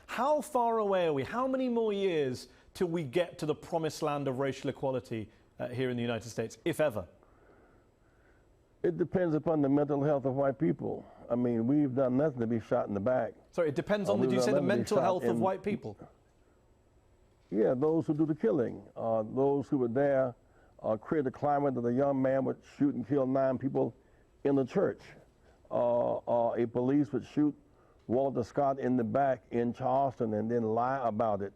How far away are we? How many more years till we get to the promised land of racial equality here in the United States, if ever? It depends upon the mental health of white people. I mean, we've done nothing to be shot in the back. Sorry, it depends on, did you say the mental health of white people? Yeah, those who do the killing, those who were there, create a climate that a young man would shoot and kill 9 people in the church. A police would shoot Walter Scott in the back in Charleston and then lie about it.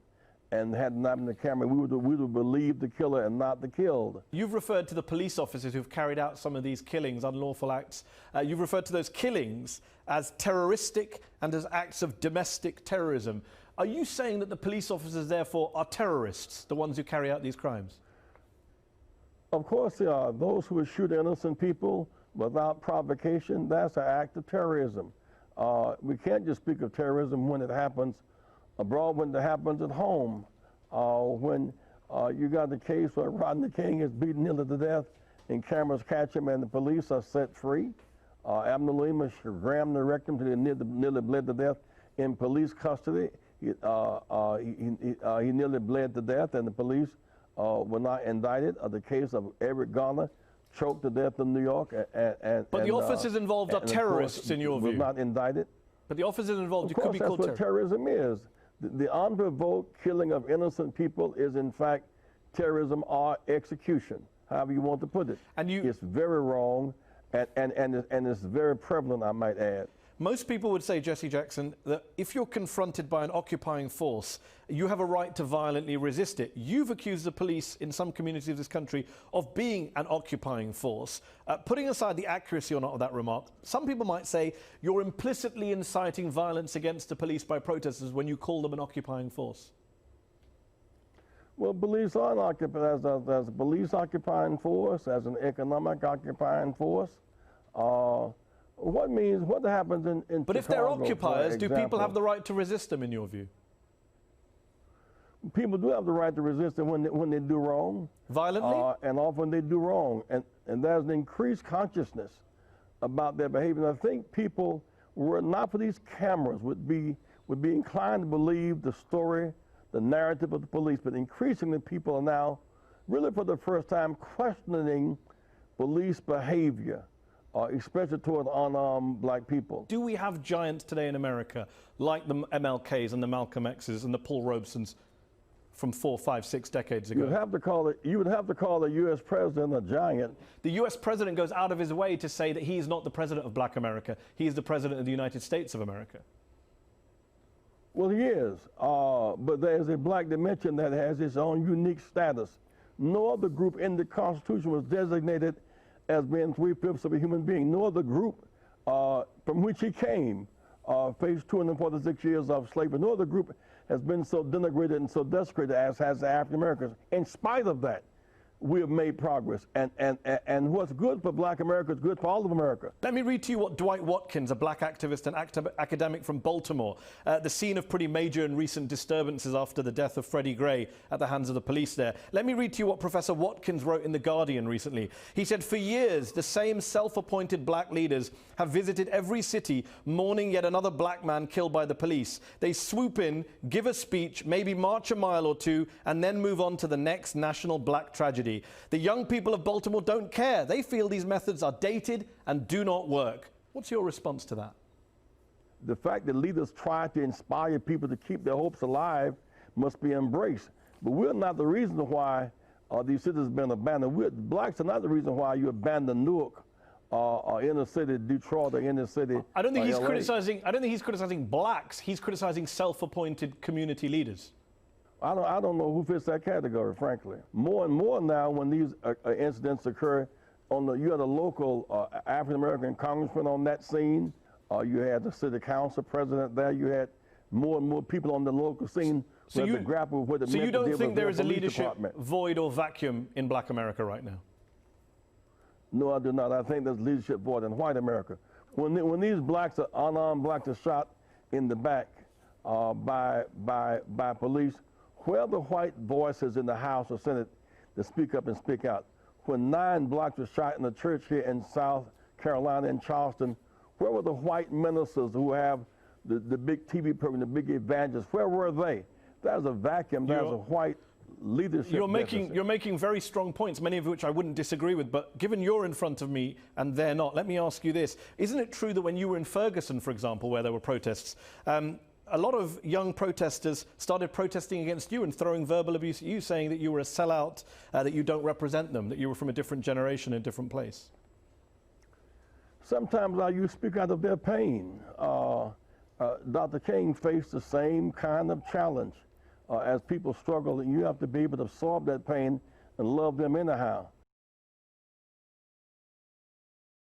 And had not been the camera, we would believe the killer and not the killed. You've referred to the police officers who've carried out some of these killings, unlawful acts. You've referred to those killings as terroristic and as acts of domestic terrorism. Are you saying that the police officers, therefore, are terrorists, the ones who carry out these crimes? Of course they are. Those who would shoot innocent people without provocation, that's an act of terrorism. We can't just speak of terrorism when it happens abroad, when it happens at home. When you got the case where Rodney King is beaten nearly to death and cameras catch him and the police are set free. Abner Lima rammed the rectum till he nearly bled to death in police custody. He nearly bled to death and the police were not indicted. The case of Eric Garner choked to death in New York. But the officers involved are terrorists in your view? Was not indicted. But the officers involved, you could be called terrorists. That's what terrorism is. The unprovoked killing of innocent people is, in fact, terrorism or execution, however you want to put it. And it's very wrong, and it's very prevalent, I might add. Most people would say, Jesse Jackson, that if you're confronted by an occupying force, you have a right to violently resist it. You've accused the police in some communities of this country of being an occupying force. Putting aside the accuracy or not of that remark, some people might say you're implicitly inciting violence against the police by protesters when you call them an occupying force. Well, police are as a police occupying force, as an economic occupying force. What happens in But Chicago, if they're occupiers, do people have the right to resist them, in your view? People do have the right to resist them when they do wrong. Violently? And often they do wrong. And there's an increased consciousness about their behavior. And I think people, were it not for these cameras, would be inclined to believe the story, the narrative of the police. But increasingly, people are now, really for the first time, questioning police behavior. Especially toward unarmed black people. Do we have giants today in America, like the MLKs and the Malcolm X's and the Paul Robesons from 4, 5, 6 decades ago? You would have to call the U.S. president a giant. The U.S. president goes out of his way to say that he is not the president of black America. He is the president of the United States of America. Well, he is, but there's a black dimension that has its own unique status. No other group in the Constitution was designated as being 3/5 of a human being. No other group from which he came faced 246 years of slavery. No other group has been so denigrated and so desecrated as has the African Americans. In spite of that, we have made progress. And what's good for black America is good for all of America. Let me read to you what Dwight Watkins, a black activist and academic from Baltimore, the scene of pretty major and recent disturbances after the death of Freddie Gray at the hands of the police there. Let me read to you what Professor Watkins wrote in The Guardian recently. He said, for years, the same self-appointed black leaders have visited every city mourning yet another black man killed by the police. They swoop in, give a speech, maybe march a mile or two, and then move on to the next national black tragedy. The young people of Baltimore don't care. They feel these methods are dated and do not work. What's your response to that? The fact that leaders try to inspire people to keep their hopes alive must be embraced. But we're not the reason why these cities have been abandoned. Blacks are not the reason why you abandon Newark or inner city Detroit or inner city. I don't think he's criticizing. I don't think he's criticizing blacks. He's criticizing self-appointed community leaders. I don't know who fits that category, frankly. More and more now, when these incidents occur, you had a local African-American congressman on that scene. You had the city council president there. You had more and more people on the local scene who had to grapple with what it meant to deal with. So you don't think there is a leadership department. void or vacuum in black America right now? No, I do not. I think there's leadership void in white America. When these blacks, unarmed blacks, are shot in the back by police, where the white voices in the House or Senate to speak up and speak out? When 9 blacks were shot in a church here in South Carolina in Charleston, where were the white ministers who have the big TV program, the big evangelists. Where were they? There's a vacuum. There's a white leadership deficit. You're making very strong points, many of which I wouldn't disagree with, but given you're in front of me and they're not, let me ask you this. Isn't it true that when you were in Ferguson, for example, where there were protests, a lot of young protesters started protesting against you and throwing verbal abuse at you, saying that you were a sellout, that you don't represent them, that you were from a different generation, a different place? Sometimes you speak out of their pain. Dr. King faced the same kind of challenge as people struggle, and you have to be able to absorb that pain and love them anyhow.